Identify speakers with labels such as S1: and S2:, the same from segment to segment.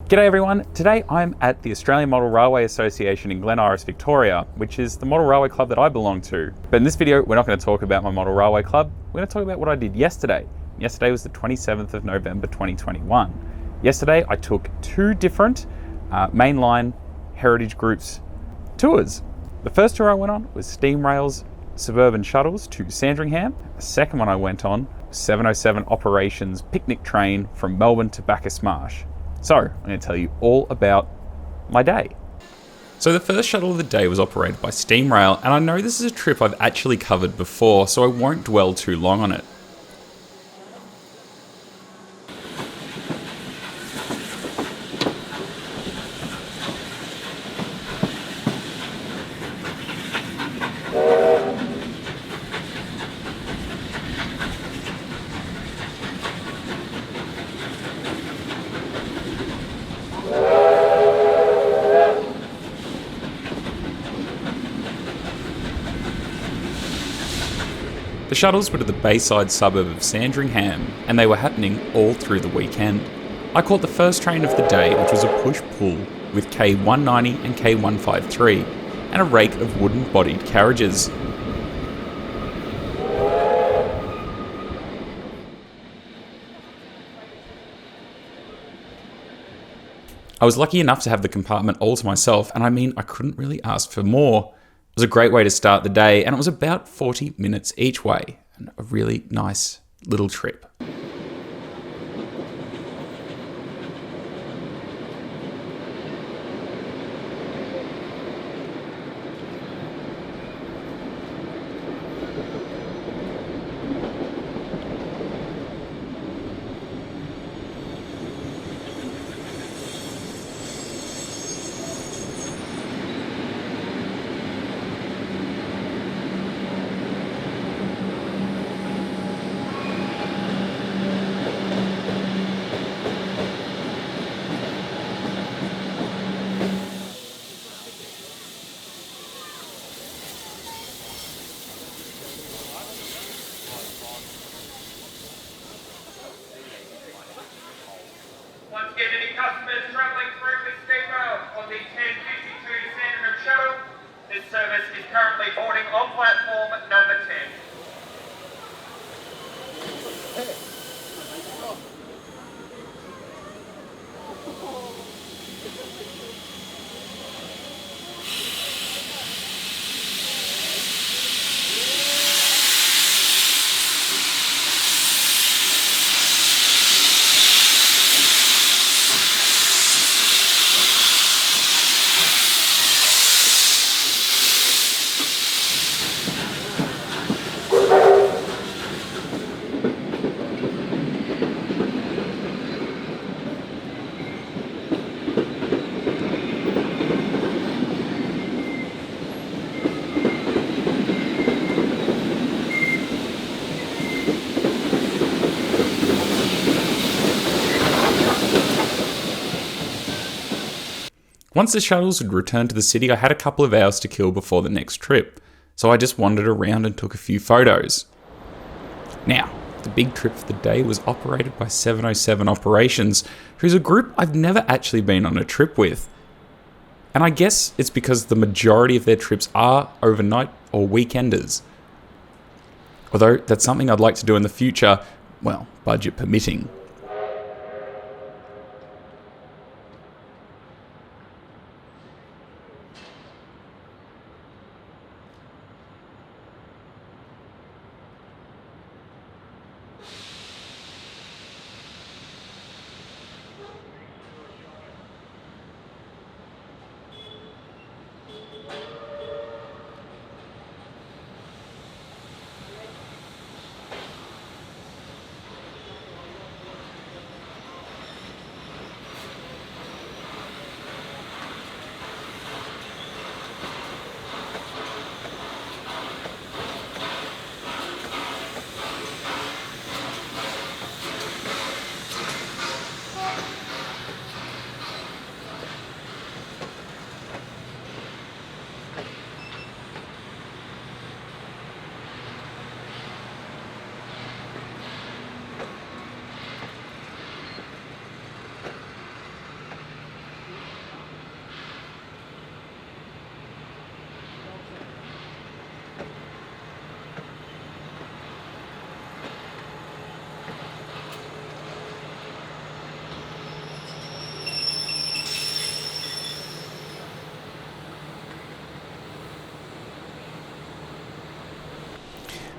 S1: G'day everyone, today I'm at the Australian Model Railway Association in Glen Iris, Victoria, which is the model railway club that I belong to. But in this video, we're not going to talk about my model railway club, we're going to talk about what I did yesterday. Yesterday was the 27th of November 2021. Yesterday I took two different mainline heritage groups tours. The first tour I went on was Steamrail's suburban shuttles to Sandringham. The second one I went on was 707 Operations picnic train from Melbourne to Bacchus Marsh. So, I'm going to tell you all about my day. So the first shuttle of the day was operated by Steamrail, and I know this is a trip I've actually covered before, so I won't dwell too long on it. The shuttles were to the bayside suburb of Sandringham, and they were happening all through the weekend. I caught the first train of the day, which was a push-pull with K190 and K153, and a rake of wooden-bodied carriages. I was lucky enough to have the compartment all to myself, and I mean, I couldn't really ask for more. It was a great way to start the day, and it was about 40 minutes each way, and a really nice little trip.
S2: Once again, any customers travelling through with Steamrail on the 1052 Sandringham shuttle, this service is currently boarding on platform number 10.
S1: Once the shuttles had returned to the city, I had a couple of hours to kill before the next trip, so I just wandered around and took a few photos. Now, the big trip for the day was operated by 707 Operations, who's a group I've never actually been on a trip with. And I guess it's because the majority of their trips are overnight or weekenders. Although that's something I'd like to do in the future, well, budget permitting.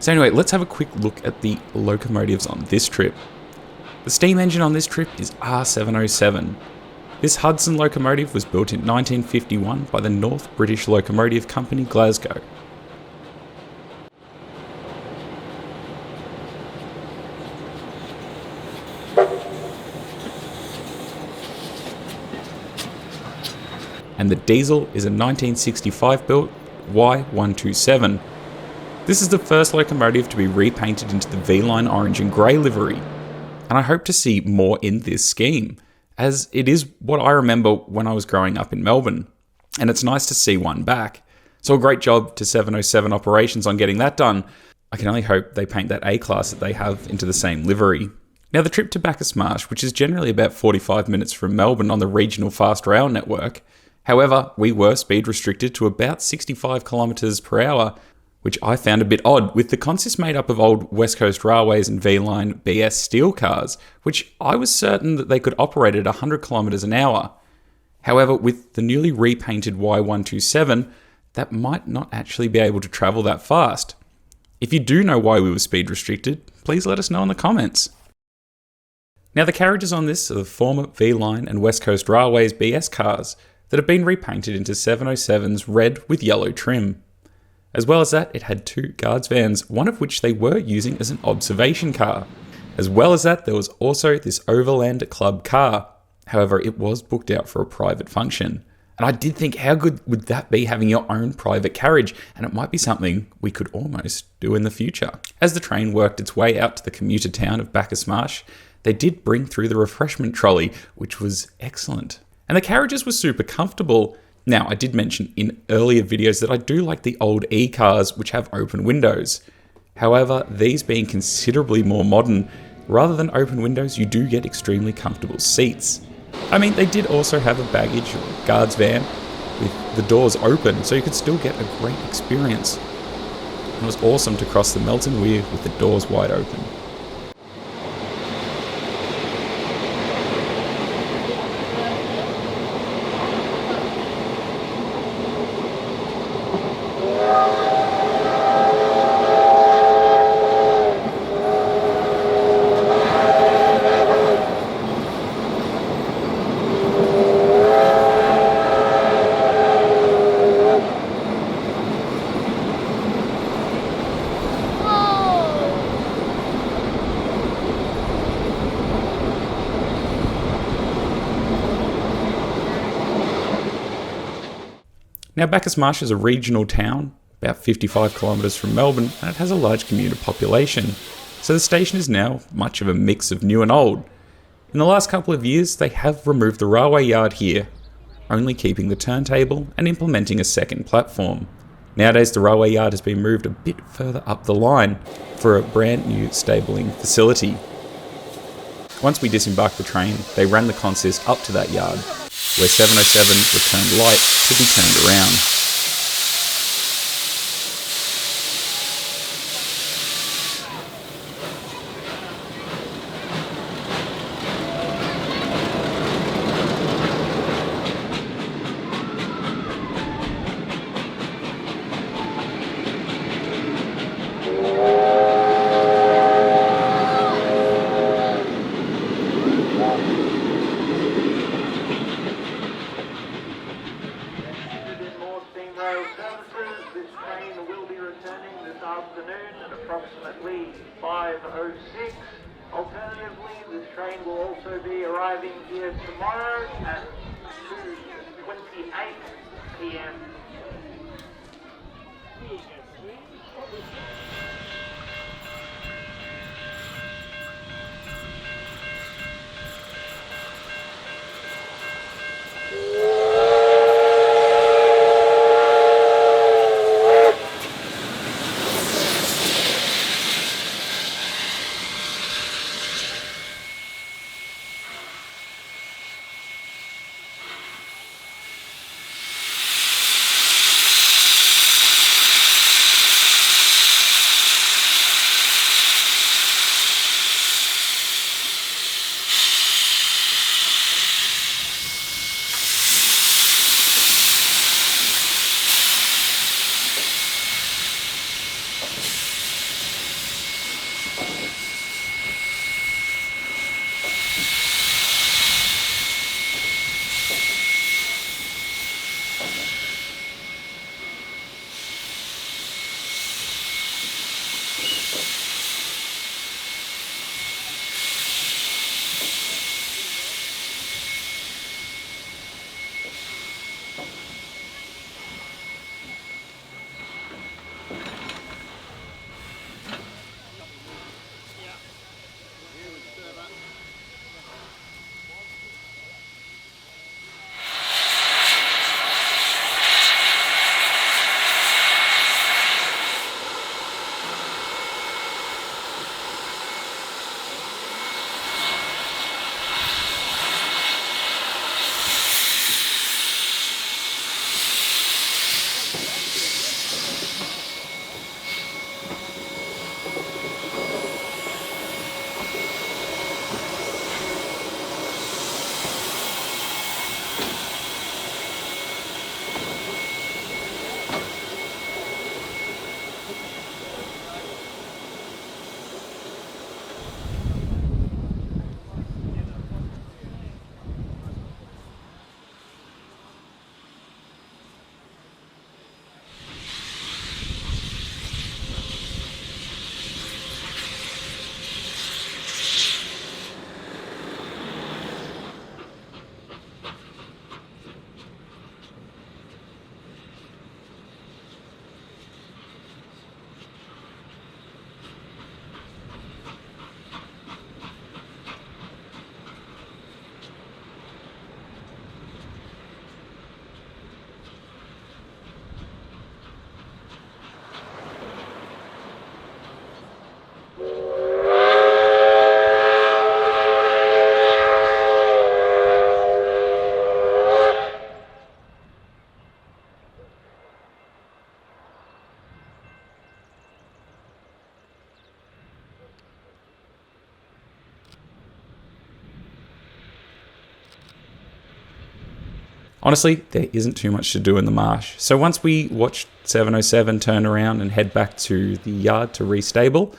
S1: So anyway, let's have a quick look at the locomotives on this trip. The steam engine on this trip is R707. This Hudson locomotive was built in 1951 by the North British Locomotive Company, Glasgow. And the diesel is a 1965 built Y127. This is the first locomotive to be repainted into the V-Line orange and grey livery, and I hope to see more in this scheme, as it is what I remember when I was growing up in Melbourne, and it's nice to see one back. So a great job to 707 Operations on getting that done. I can only hope they paint that A-class that they have into the same livery. Now the trip to Bacchus Marsh, which is generally about 45 minutes from Melbourne on the regional fast rail network. However, we were speed restricted to about 65 kilometres per hour, which I found a bit odd, with the consist made up of old West Coast Railways and V-Line BS steel cars, which I was certain that they could operate at 100 kilometres an hour. However, with the newly repainted Y127, that might not actually be able to travel that fast. If you do know why we were speed restricted, please let us know in the comments. Now the carriages on this are the former V-Line and West Coast Railways BS cars that have been repainted into 707's red with yellow trim. As well as that, it had two guards vans, one of which they were using as an observation car. As well as that, there was also this Overland Club car. However, it was booked out for a private function. And I did think, how good would that be, having your own private carriage? And it might be something we could almost do in the future. As the train worked its way out to the commuter town of Bacchus Marsh, they did bring through the refreshment trolley, which was excellent. And the carriages were super comfortable. Now, I did mention in earlier videos that I do like the old E-cars which have open windows. However, these being considerably more modern, rather than open windows, you do get extremely comfortable seats. I mean, they did also have a baggage or guards van with the doors open, so you could still get a great experience. It was awesome to cross the Melton Weir with the doors wide open. Now Bacchus Marsh is a regional town, about 55 kilometres from Melbourne, and it has a large commuter population. So the station is now much of a mix of new and old. In the last couple of years, they have removed the railway yard here, only keeping the turntable and implementing a second platform. Nowadays the railway yard has been moved a bit further up the line for a brand new stabling facility. Once we disembarked the train, they ran the consist up to that yard, where 707 returned light to be turned around.
S2: This train will be returning this afternoon at approximately 5:06. Alternatively, this train will also be arriving here tomorrow at 2:28 p.m.
S1: Honestly, there isn't too much to do in the marsh. So once we watched 707 turn around and head back to the yard to restable,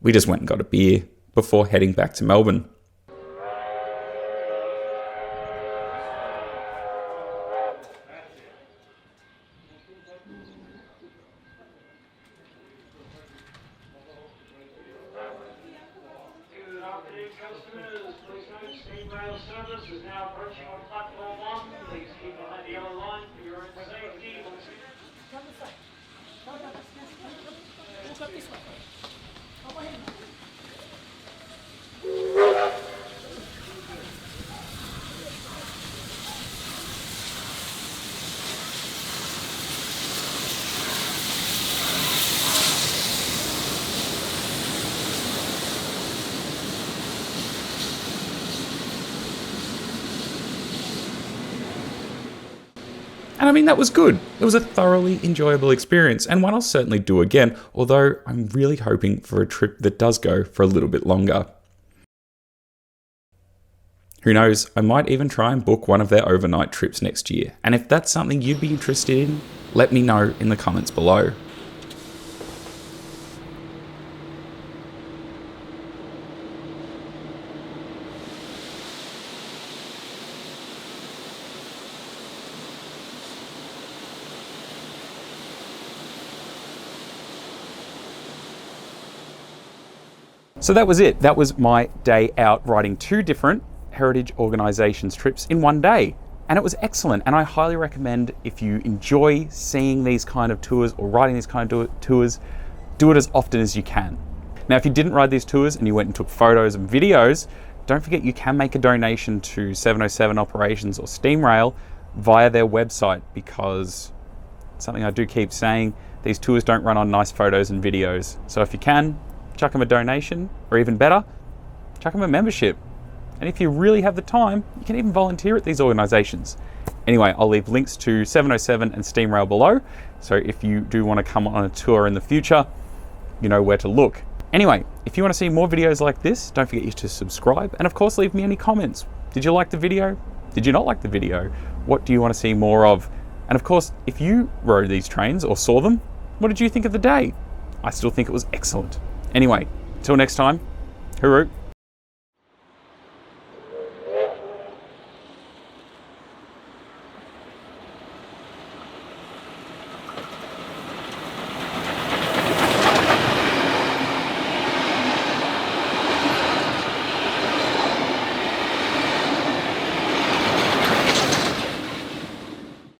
S1: we just went and got a beer before heading back to Melbourne.
S2: Good afternoon, customers. Please note, Steamrail service is now approaching on platform 1. Please keep on that yellow line for your own safety.
S1: And I mean, that was good. It was a thoroughly enjoyable experience and one I'll certainly do again, although I'm really hoping for a trip that does go for a little bit longer. Who knows, I might even try and book one of their overnight trips next year. And if that's something you'd be interested in, let me know in the comments below. So that was it. That was my day out riding 2 different heritage organisations trips in one day. And it was excellent. And I highly recommend, if you enjoy seeing these kind of tours or riding these kind of tours, do it as often as you can. Now, if you didn't ride these tours and you went and took photos and videos, don't forget you can make a donation to 707 Operations or Steamrail via their website, because something I do keep saying, these tours don't run on nice photos and videos. So if you can, chuck them a donation, or even better, chuck them a membership. And if you really have the time, you can even volunteer at these organisations. Anyway, I'll leave links to 707 and Steamrail below, so if you do want to come on a tour in the future, you know where to look. Anyway, if you want to see more videos like this, don't forget to subscribe, and of course leave me any comments. Did you like the video? Did you not like the video? What do you want to see more of? And of course, if you rode these trains or saw them, what did you think of the day? I still think it was excellent. Anyway, till next time, hooroo.